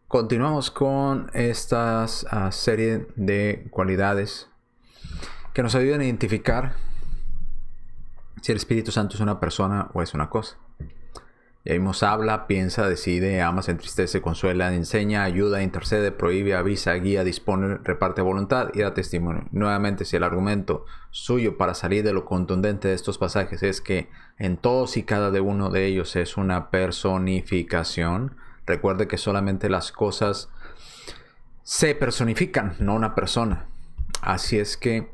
Continuamos con esta serie de cualidades que nos ayudan a identificar si el Espíritu Santo es una persona o es una cosa. Ya vimos: habla, piensa, decide, ama, se entristece, consuela, enseña, ayuda, intercede, prohíbe, avisa, guía, dispone, reparte voluntad y da testimonio. Nuevamente, si el argumento suyo para salir de lo contundente de estos pasajes es que en todos y cada uno de ellos es una personificación, recuerde que solamente las cosas se personifican, no una persona. Así es que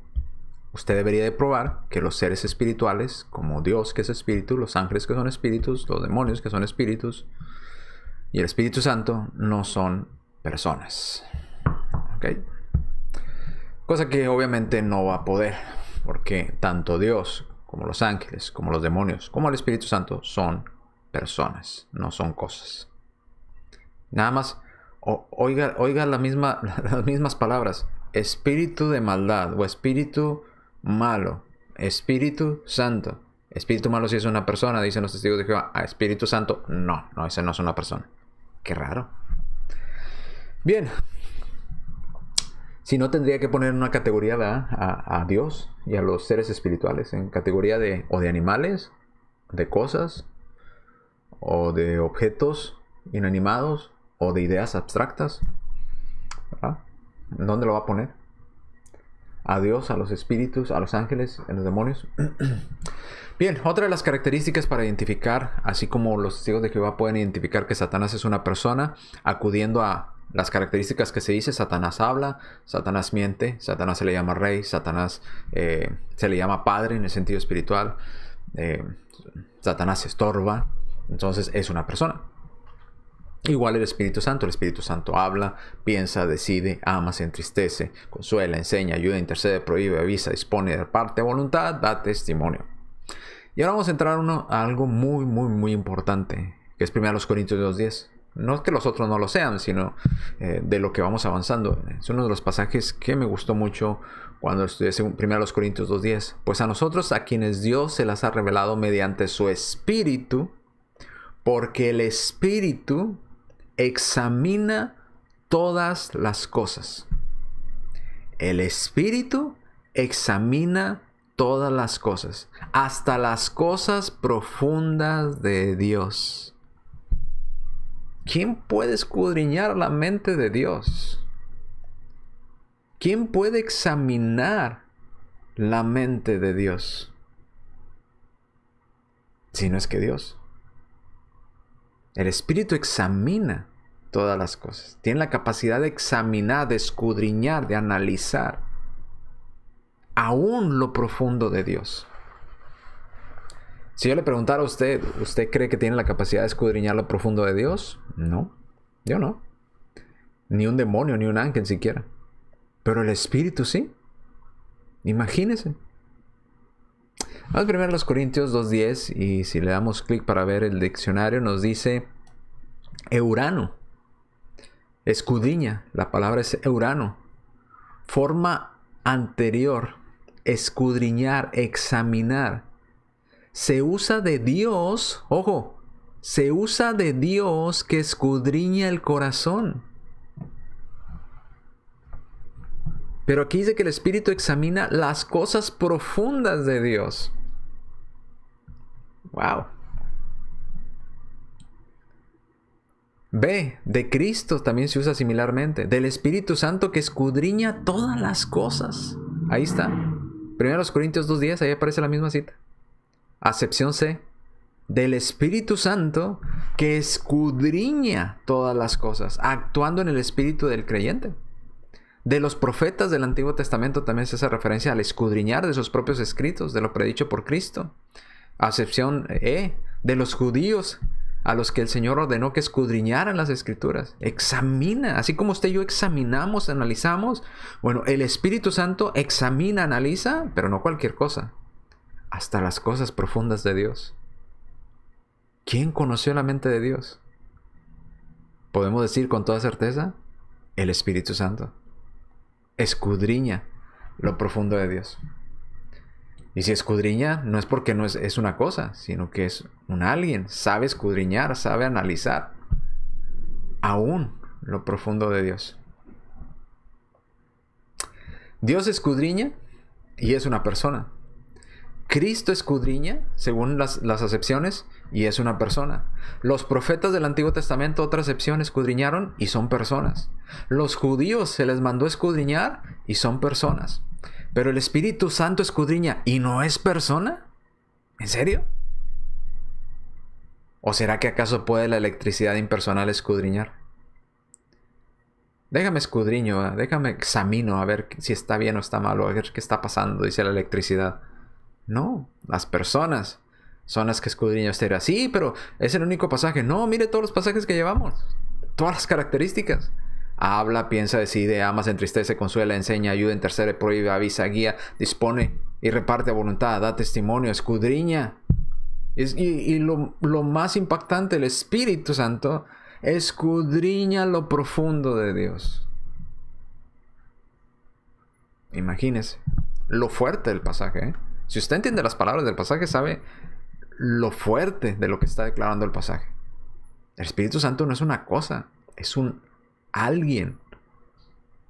usted debería de probar que los seres espirituales, como Dios que es espíritu, los ángeles que son espíritus, los demonios que son espíritus, y el Espíritu Santo no son personas. ¿Ok? Cosa que obviamente no va a poder, porque tanto Dios como los ángeles, como los demonios, como el Espíritu Santo son personas, no son cosas. Nada más, oiga las mismas palabras: espíritu de maldad o espíritu malo, Espíritu Santo. Espíritu malo sí es una persona, dicen los testigos de Jehová. Espíritu Santo, no, ese no es una persona. Qué raro. Bien, si no, tendría que poner una categoría, ¿verdad?, a Dios y a los seres espirituales en categoría de animales, de cosas, o de objetos inanimados, o de ideas abstractas, ¿verdad? ¿Dónde lo va a poner? A Dios, a los espíritus, a los ángeles, a los demonios. Bien, otra de las características para identificar, así como los testigos de Jehová pueden identificar que Satanás es una persona, acudiendo a las características que se dice: Satanás habla, Satanás miente, Satanás se le llama rey, Satanás se le llama padre en el sentido espiritual, Satanás estorba, entonces es una persona. Igual el Espíritu Santo habla, piensa, decide, ama, se entristece, consuela, enseña, ayuda, intercede, prohíbe, avisa, dispone, reparte voluntad, da testimonio. Y ahora vamos a entrar a algo muy importante, que es 1 Corintios 2:10. No es que los otros no lo sean, sino de lo que vamos avanzando. Es uno de los pasajes que me gustó mucho cuando estudié 1 Corintios 2:10. Pues a nosotros, a quienes Dios se las ha revelado mediante su Espíritu, porque el Espíritu examina todas las cosas. El Espíritu examina todas las cosas, hasta las cosas profundas de Dios. ¿Quién puede escudriñar la mente de Dios? ¿Quién puede examinar la mente de Dios? Si no es que Dios. El Espíritu examina todas las cosas. Tiene la capacidad de examinar, de escudriñar, de analizar aún lo profundo de Dios. Si yo le preguntara a usted, ¿usted cree que tiene la capacidad de escudriñar lo profundo de Dios? No, yo no. Ni un demonio, ni un ángel siquiera. Pero el Espíritu sí. Imagínese. Vamos primero a los Corintios 2:10, y si le damos clic para ver el diccionario, nos dice Eurano. Escudriña, la palabra es Eurano. Forma anterior, escudriñar, examinar. Se usa de Dios, ojo, se usa de Dios que escudriña el corazón. Pero aquí dice que el Espíritu examina las cosas profundas de Dios. Wow. B, de Cristo también se usa similarmente. Del Espíritu Santo que escudriña todas las cosas. Ahí está. 1 Corintios 2:10, ahí aparece la misma cita. Acepción C, del Espíritu Santo que escudriña todas las cosas, actuando en el espíritu del creyente. De los profetas del Antiguo Testamento también se hace referencia al escudriñar de sus propios escritos, de lo predicho por Cristo. Acepción E, de los judíos a los que el Señor ordenó que escudriñaran las Escrituras. Examina, así como usted y yo examinamos, analizamos. Bueno, el Espíritu Santo examina, analiza, pero no cualquier cosa, hasta las cosas profundas de Dios. ¿Quién conoció la mente de Dios? Podemos decir con toda certeza, el Espíritu Santo escudriña lo profundo de Dios. Y si escudriña, no es porque no es una cosa, sino que es un alguien, sabe escudriñar, sabe analizar aún lo profundo de Dios. Dios escudriña y es una persona. Cristo escudriña, según las acepciones, y es una persona. Los profetas del Antiguo Testamento, otra acepción, escudriñaron y son personas. Los judíos se les mandó escudriñar y son personas. Pero el Espíritu Santo escudriña y no es persona. ¿En serio? ¿O será que acaso puede la electricidad impersonal escudriñar? Déjame escudriño, déjame examino a ver si está bien o está mal, a ver qué está pasando, dice la electricidad. No, las personas son las que escudriñan usted. Sí, pero es el único pasaje. No, mire todos los pasajes que llevamos. Todas las características. Habla, piensa, decide, ama, se entristece, consuela, enseña, ayuda, intercede, prohíbe, avisa, guía, dispone y reparte a voluntad, da testimonio, escudriña. Y lo más impactante, el Espíritu Santo escudriña lo profundo de Dios. Imagínese lo fuerte del pasaje, ¿eh? Si usted entiende las palabras del pasaje, sabe lo fuerte de lo que está declarando el pasaje. El Espíritu Santo no es una cosa, es un alguien.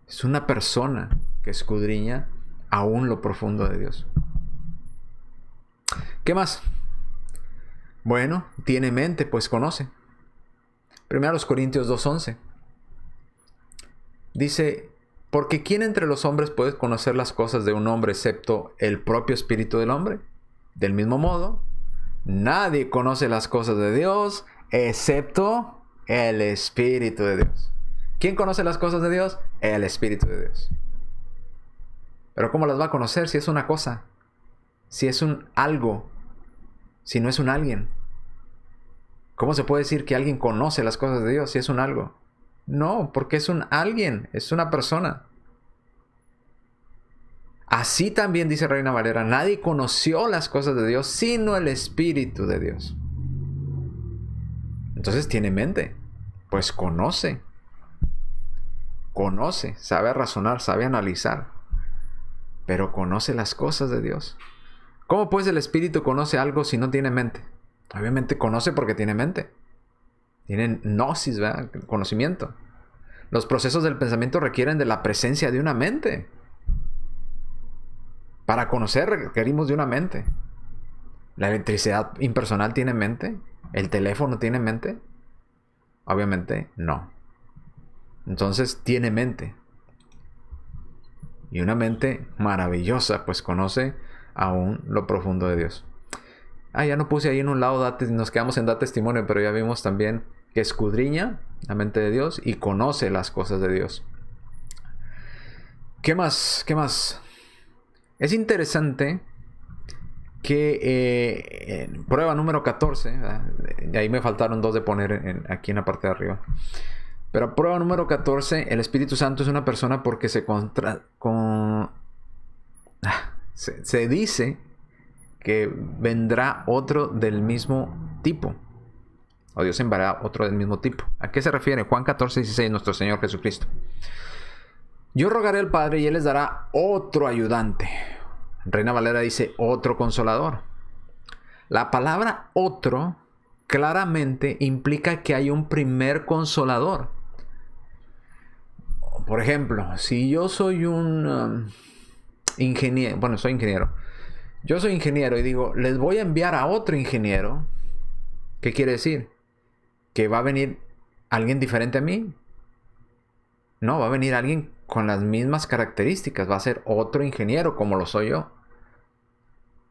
Es una persona que escudriña aún lo profundo de Dios. ¿Qué más? Bueno, tiene mente, pues conoce. 1 Corintios 2:11. Dice: porque ¿quién entre los hombres puede conocer las cosas de un hombre excepto el propio espíritu del hombre? Del mismo modo, nadie conoce las cosas de Dios excepto el Espíritu de Dios. ¿Quién conoce las cosas de Dios? El Espíritu de Dios. Pero ¿cómo las va a conocer si es una cosa? Si es un algo, si no es un alguien. ¿Cómo se puede decir que alguien conoce las cosas de Dios si es un algo? No, porque es un alguien, es una persona. Así también dice Reina Valera: nadie conoció las cosas de Dios sino el Espíritu de Dios. Entonces tiene mente, pues conoce, sabe razonar, sabe analizar, pero conoce las cosas de Dios. ¿Cómo pues el Espíritu conoce algo si no tiene mente? Obviamente conoce porque tiene mente. Tienen gnosis, ¿verdad? Conocimiento. Los procesos del pensamiento requieren de la presencia de una mente. Para conocer requerimos de una mente. ¿La electricidad impersonal tiene mente? ¿El teléfono tiene mente? Obviamente no. Entonces tiene mente. Y una mente maravillosa, pues conoce aún lo profundo de Dios. Ya no puse ahí en un lado, nos quedamos en da testimonio, pero ya vimos también que escudriña la mente de Dios y conoce las cosas de Dios. ¿Qué más? ¿Qué más? Es interesante que prueba número 14, y ahí me faltaron dos de poner aquí en la parte de arriba. Pero prueba número 14, el Espíritu Santo es una persona porque se dice que vendrá otro del mismo tipo. O Dios enviará otro del mismo tipo. ¿A qué se refiere? Juan 14:16, nuestro Señor Jesucristo. Yo rogaré al Padre y Él les dará otro ayudante. Reina Valera dice otro consolador. La palabra otro claramente implica que hay un primer consolador. Por ejemplo, si yo soy un ingeniero, bueno, soy ingeniero. Yo soy ingeniero y digo, les voy a enviar a otro ingeniero. ¿Qué quiere decir? ¿Que va a venir alguien diferente a mí? No, va a venir alguien con las mismas características. Va a ser otro ingeniero como lo soy yo.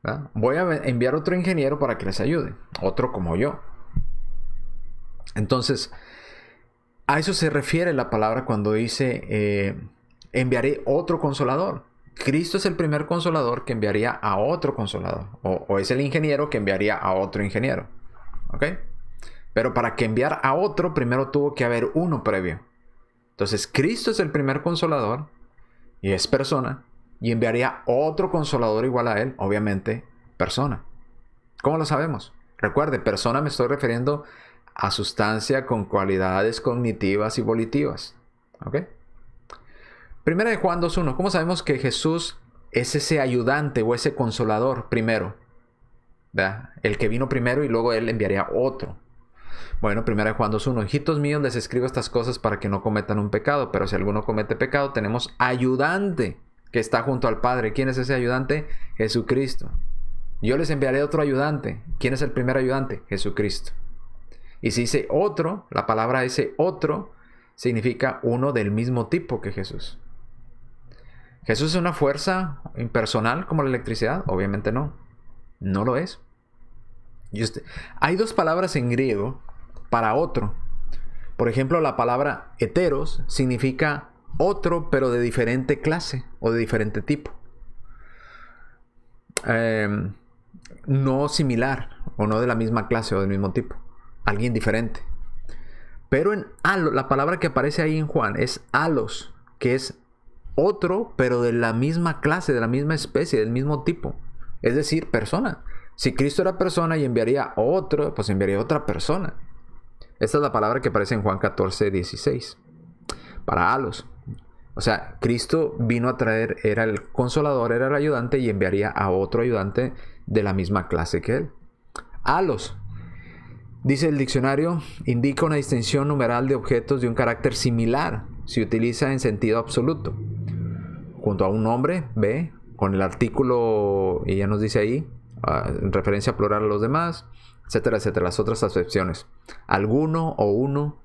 ¿Verdad? Voy a enviar otro ingeniero para que les ayude. Otro como yo. Entonces, a eso se refiere la palabra cuando dice enviaré otro consolador. Cristo es el primer consolador que enviaría a otro consolador. O es el ingeniero que enviaría a otro ingeniero. ¿Ok? Pero para que enviar a otro, primero tuvo que haber uno previo. Entonces, Cristo es el primer consolador y es persona. Y enviaría otro consolador igual a él, obviamente, persona. ¿Cómo lo sabemos? Recuerde, persona me estoy refiriendo a sustancia con cualidades cognitivas y volitivas. ¿Ok? Primera de Juan 2:1. ¿Cómo sabemos que Jesús es ese ayudante o ese consolador primero? ¿Verdad? El que vino primero y luego Él enviaría otro. Bueno, 1 Juan 2:1. Hijitos míos, les escribo estas cosas para que no cometan un pecado. Pero si alguno comete pecado, tenemos ayudante que está junto al Padre. ¿Quién es ese ayudante? Jesucristo. Yo les enviaré otro ayudante. ¿Quién es el primer ayudante? Jesucristo. Y si dice otro, la palabra ese otro significa uno del mismo tipo que Jesús. ¿Jesús es una fuerza impersonal como la electricidad? Obviamente no. No lo es. Hay dos palabras en griego para otro. Por ejemplo, la palabra heteros significa otro, pero de diferente clase o de diferente tipo. No similar o no de la misma clase o del mismo tipo. Alguien diferente. Pero en la palabra que aparece ahí en Juan es alos, que es otro, pero de la misma clase, de la misma especie, del mismo tipo. Es decir, persona. Si Cristo era persona y enviaría otro, pues enviaría otra persona. Esta es la palabra que aparece en Juan 14:16. Para alos. O sea, Cristo vino a traer, era el consolador, era el ayudante y enviaría a otro ayudante de la misma clase que él. Alos. Dice el diccionario, indica una distinción numeral de objetos de un carácter similar. Se utiliza en sentido absoluto. Junto a un nombre, ve, con el artículo, y ya nos dice ahí, en referencia plural a los demás, etcétera, etcétera, las otras acepciones. Alguno o uno.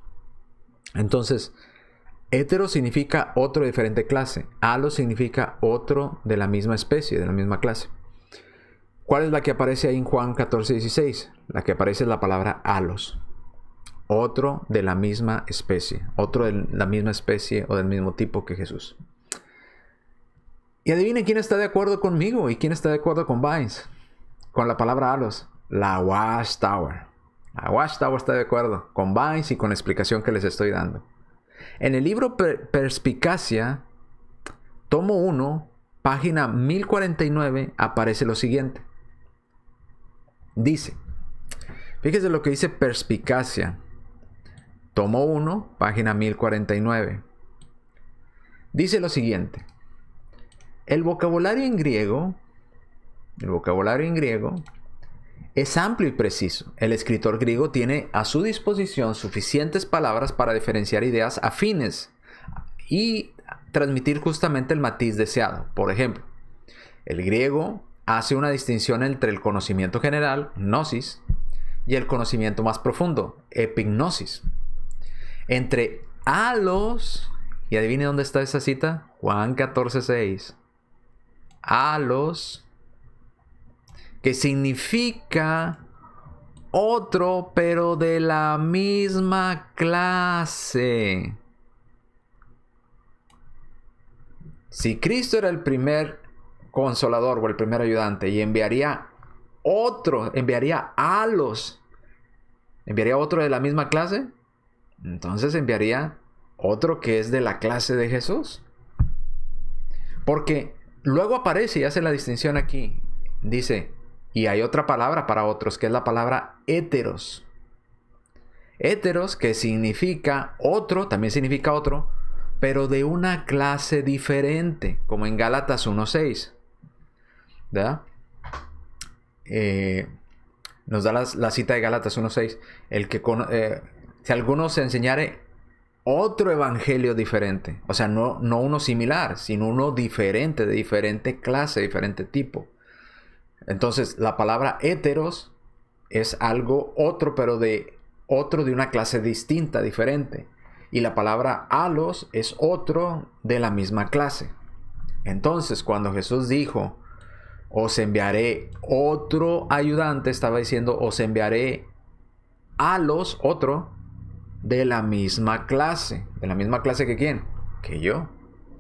Entonces, hetero significa otro de diferente clase. Alos significa otro de la misma especie, de la misma clase. ¿Cuál es la que aparece ahí en Juan 14:16? La que aparece es la palabra alos. Otro de la misma especie. Otro de la misma especie o del mismo tipo que Jesús. Y adivinen quién está de acuerdo conmigo y quién está de acuerdo con Vines. Con la palabra alos. La Watchtower. La Watchtower está de acuerdo con Vines y con la explicación que les estoy dando. En el libro Perspicacia, tomo 1, página 1049, aparece lo siguiente. Dice, fíjese lo que dice Perspicacia, tomo 1, página 1049. Dice lo siguiente. El vocabulario en griego es amplio y preciso. El escritor griego tiene a su disposición suficientes palabras para diferenciar ideas afines y transmitir justamente el matiz deseado. Por ejemplo, el griego hace una distinción entre el conocimiento general, gnosis, y el conocimiento más profundo, epignosis. Entre alos, y adivine dónde está esa cita, Juan 14:6. Alos, que significa otro, pero de la misma clase. Si Cristo era el primer consolador o el primer ayudante y enviaría otro, enviaría otro de la misma clase, entonces enviaría otro que es de la clase de Jesús. Porque luego aparece y hace la distinción aquí. Dice, y hay otra palabra para otros, que es la palabra héteros. Héteros, que significa otro, también significa otro, pero de una clase diferente, como en Gálatas 1:6. ¿Verdad? Nos da la cita de Gálatas 1:6. Si alguno se enseñare otro evangelio diferente, o sea, no uno similar, sino uno diferente, de diferente clase, diferente tipo. Entonces, la palabra héteros es algo otro, pero de una clase distinta, diferente. Y la palabra alos es otro de la misma clase. Entonces, cuando Jesús dijo, os enviaré otro ayudante, estaba diciendo, os enviaré alos, otro, de la misma clase. ¿De la misma clase que quién? Que yo.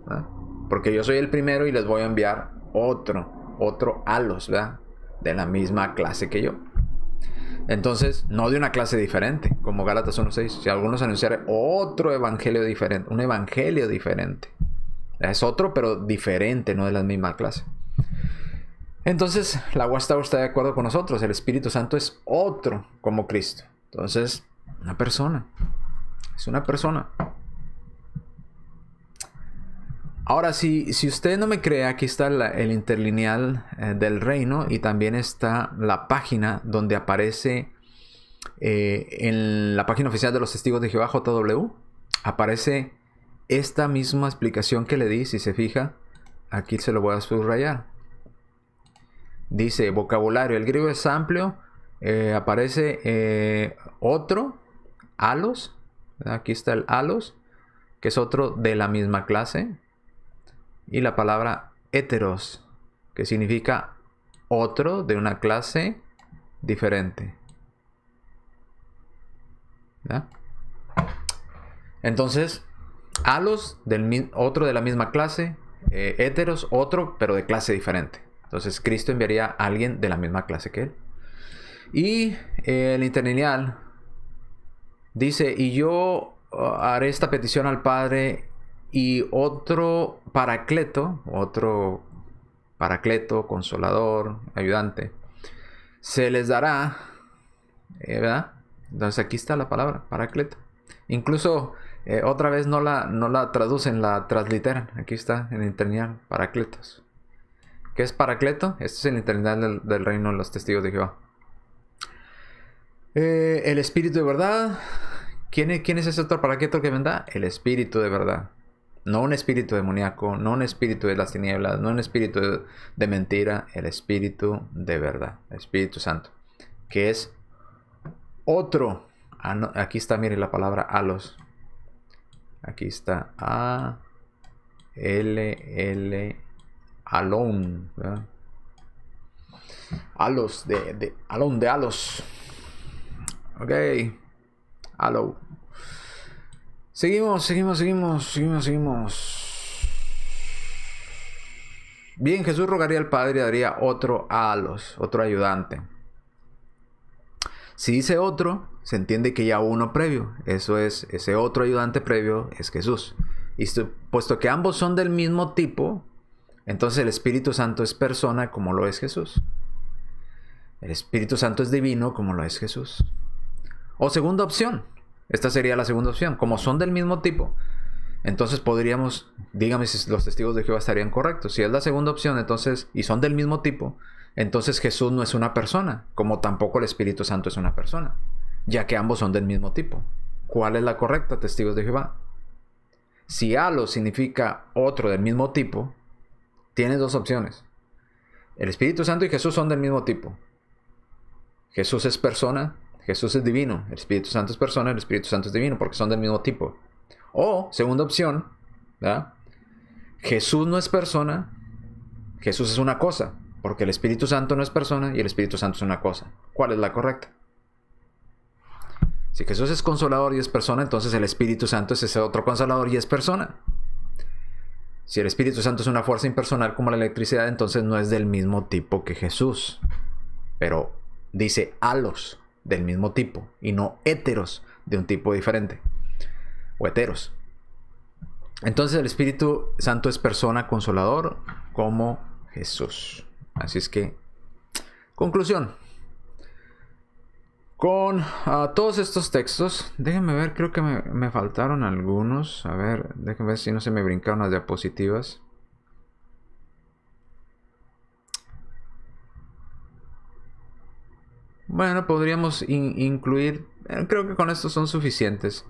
¿Verdad? Porque yo soy el primero y les voy a enviar otro alos, ¿verdad? De la misma clase que yo. Entonces, no de una clase diferente, como Gálatas 1:6. Si algunos anunciaren otro evangelio diferente, un evangelio diferente. Es otro, pero diferente, no de la misma clase. Entonces, la Watchtower está de acuerdo con nosotros. El Espíritu Santo es otro como Cristo. Entonces, una persona. Es una persona. Ahora, si usted no me cree, aquí está el interlineal del reino y también está la página donde aparece En la página oficial de los Testigos de Jehová, JW, aparece esta misma explicación que le di. Si se fija, aquí se lo voy a subrayar. Dice vocabulario, el griego es amplio. Aparece otro, alos. Aquí está el alos, que es otro de la misma clase. Y la palabra heteros, que significa otro de una clase diferente. ¿Ya? Entonces, alos, otro de la misma clase. Heteros, otro, pero de clase diferente. Entonces, Cristo enviaría a alguien de la misma clase que él. Y el interlineal dice, y yo haré esta petición al Padre, y otro paracleto, consolador, ayudante, se les dará, ¿verdad? Entonces aquí está la palabra, paracleto. Incluso otra vez no la traducen, la transliteran. Aquí está en el interlineal, paracletos. ¿Qué es paracleto? Este es el interlineal del reino de los testigos de Jehová. El espíritu de verdad. ¿Quién es ese otro paracleto que vendrá? El espíritu de verdad. No un espíritu demoníaco, no un espíritu de las tinieblas, no un espíritu de mentira. El espíritu de verdad, el Espíritu Santo. Que es otro. Aquí está, mire la palabra alos. Aquí está alon, ¿verdad? Alos, alon de alos. Ok. Alo. Seguimos. Bien, Jesús rogaría al Padre y daría otro alos, otro ayudante. Si dice otro, se entiende que ya uno previo. Eso es, ese otro ayudante previo es Jesús. Y puesto que ambos son del mismo tipo, entonces el Espíritu Santo es persona como lo es Jesús. El Espíritu Santo es divino como lo es Jesús. O segunda opción. Esta sería la segunda opción. Como son del mismo tipo, entonces podríamos, dígame si los testigos de Jehová estarían correctos. Si es la segunda opción, entonces, y son del mismo tipo, entonces Jesús no es una persona, como tampoco el Espíritu Santo es una persona, ya que ambos son del mismo tipo. ¿Cuál es la correcta, testigos de Jehová? Si alos significa otro del mismo tipo, tienes dos opciones. El Espíritu Santo y Jesús son del mismo tipo. Jesús es persona, Jesús es divino. El Espíritu Santo es persona, el Espíritu Santo es divino, porque son del mismo tipo. O, segunda opción, ¿verdad? Jesús no es persona, Jesús es una cosa, porque el Espíritu Santo no es persona y el Espíritu Santo es una cosa. ¿Cuál es la correcta? Si Jesús es consolador y es persona, entonces el Espíritu Santo es ese otro consolador y es persona. Si el Espíritu Santo es una fuerza impersonal como la electricidad, entonces no es del mismo tipo que Jesús. Pero dice alos, del mismo tipo, y no heteros, de un tipo diferente. O heteros. Entonces el Espíritu Santo es persona consolador como Jesús. Así es que, conclusión. Con todos estos textos, déjenme ver, creo que me faltaron algunos. A ver, déjenme ver si no se me brincaron las diapositivas. Bueno, podríamos incluir, creo que con estos son suficientes.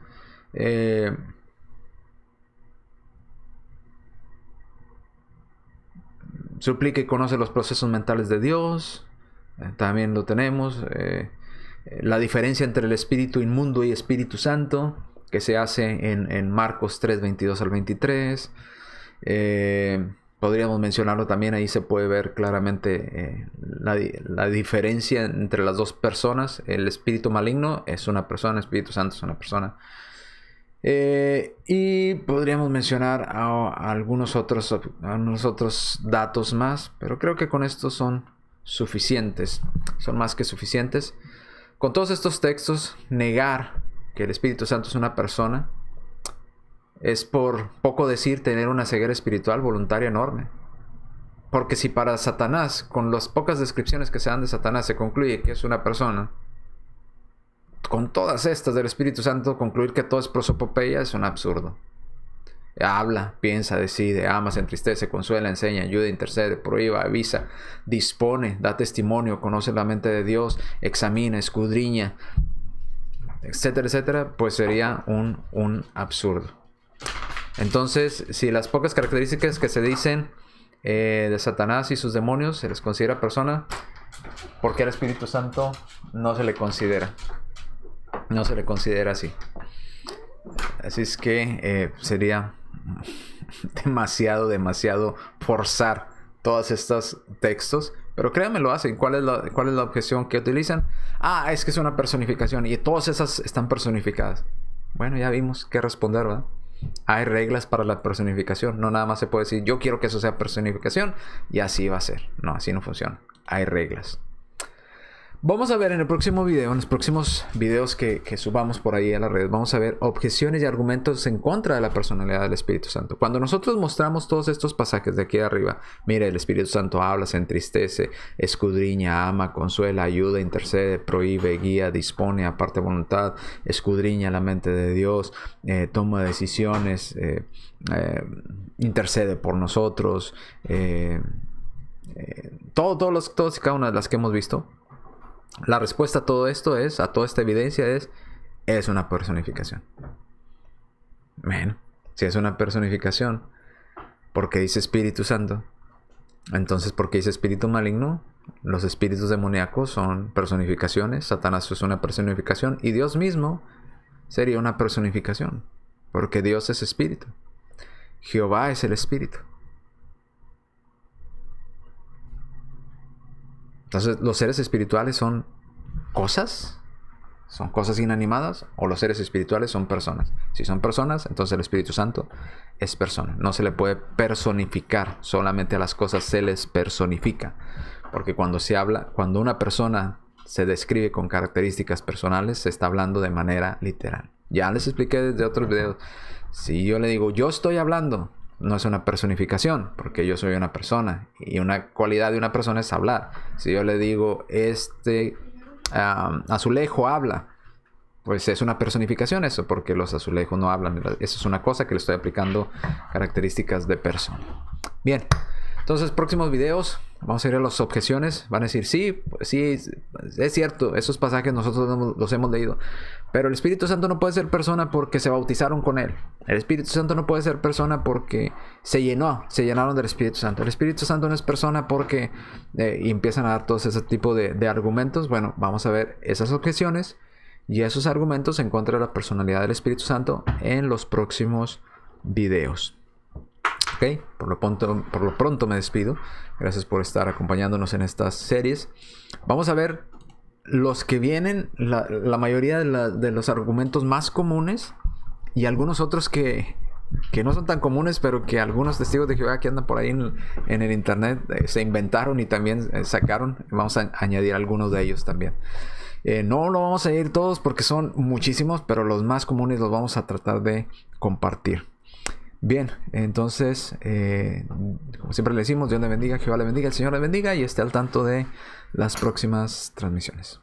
Suplica y conoce los procesos mentales de Dios. También lo tenemos. La diferencia entre el espíritu inmundo y Espíritu Santo, que se hace en Marcos 3, 22 al 23. Podríamos mencionarlo también, ahí se puede ver claramente la diferencia entre las dos personas. El espíritu maligno es una persona, el Espíritu Santo es una persona. Y podríamos mencionar algunos otros datos más, pero creo que con estos son suficientes, son más que suficientes. Con todos estos textos, negar que el Espíritu Santo es una persona es, por poco decir, tener una ceguera espiritual voluntaria enorme. Porque si para Satanás, con las pocas descripciones que se dan de Satanás, se concluye que es una persona, con todas estas del Espíritu Santo, concluir que todo es prosopopeya es un absurdo. Habla, piensa, decide, ama, se entristece, consuela, enseña, ayuda, intercede, prohíba, avisa, dispone, da testimonio, conoce la mente de Dios, examina, escudriña, etcétera, etcétera, pues sería un absurdo. Entonces, si las pocas características que se dicen de Satanás y sus demonios se les considera persona, ¿por qué al Espíritu Santo no se le considera? No se le considera así. Así es que sería demasiado forzar todos estos textos. Pero créanme, lo hacen. ¿Cuál es la objeción que utilizan? Ah, es que es una personificación y todas esas están personificadas. Bueno, ya vimos qué responder, ¿verdad? Hay reglas para la personificación. No nada más se puede decir, yo quiero que eso sea personificación y así va a ser. No, así no funciona. Hay reglas. Vamos a ver en el próximo video, en los próximos videos que subamos por ahí a la red, vamos a ver objeciones y argumentos en contra de la personalidad del Espíritu Santo. Cuando nosotros mostramos todos estos pasajes de aquí arriba, mire, el Espíritu Santo habla, se entristece, escudriña, ama, consuela, ayuda, intercede, prohíbe, guía, dispone, aparte voluntad, escudriña la mente de Dios, toma decisiones, intercede por nosotros, todas y cada una de las que hemos visto. La respuesta a todo esto es, a toda esta evidencia es una personificación. Bueno, si es una personificación, ¿por qué dice Espíritu Santo? Entonces, ¿por qué dice espíritu maligno? Los espíritus demoníacos son personificaciones, Satanás es una personificación y Dios mismo sería una personificación, porque Dios es espíritu. Jehová es el espíritu. Entonces, ¿los seres espirituales son cosas? ¿Son cosas inanimadas? ¿O los seres espirituales son personas? Si son personas, entonces el Espíritu Santo es persona. No se le puede personificar. Solamente a las cosas se les personifica. Porque cuando una persona se describe con características personales, se está hablando de manera literal. Ya les expliqué desde otros videos. Si yo le digo, yo estoy hablando, no es una personificación, porque yo soy una persona y una cualidad de una persona es hablar. Si yo le digo, azulejo habla, pues es una personificación eso, porque los azulejos no hablan. Eso es una cosa que le estoy aplicando características de persona. Bien, entonces próximos videos vamos a ir a las objeciones. Van a decir, sí, es cierto, esos pasajes nosotros los hemos leído, pero el Espíritu Santo no puede ser persona porque se bautizaron con él. El Espíritu Santo no puede ser persona porque se llenaron del Espíritu Santo. El Espíritu Santo no es persona porque y empiezan a dar todos ese tipo de argumentos. Bueno, vamos a ver esas objeciones y esos argumentos en contra de la personalidad del Espíritu Santo en los próximos videos. Ok, por lo pronto me despido. Gracias por estar acompañándonos en estas series. Vamos a ver los que vienen, la mayoría de los argumentos más comunes y algunos otros que no son tan comunes, pero que algunos testigos de Jehová que andan por ahí en el internet se inventaron y también sacaron. Vamos a añadir algunos de ellos también. No lo vamos a ir todos porque son muchísimos, pero los más comunes los vamos a tratar de compartir. Bien, entonces, como siempre le decimos, Dios le bendiga, Jehová le bendiga, el Señor le bendiga y esté al tanto de las próximas transmisiones.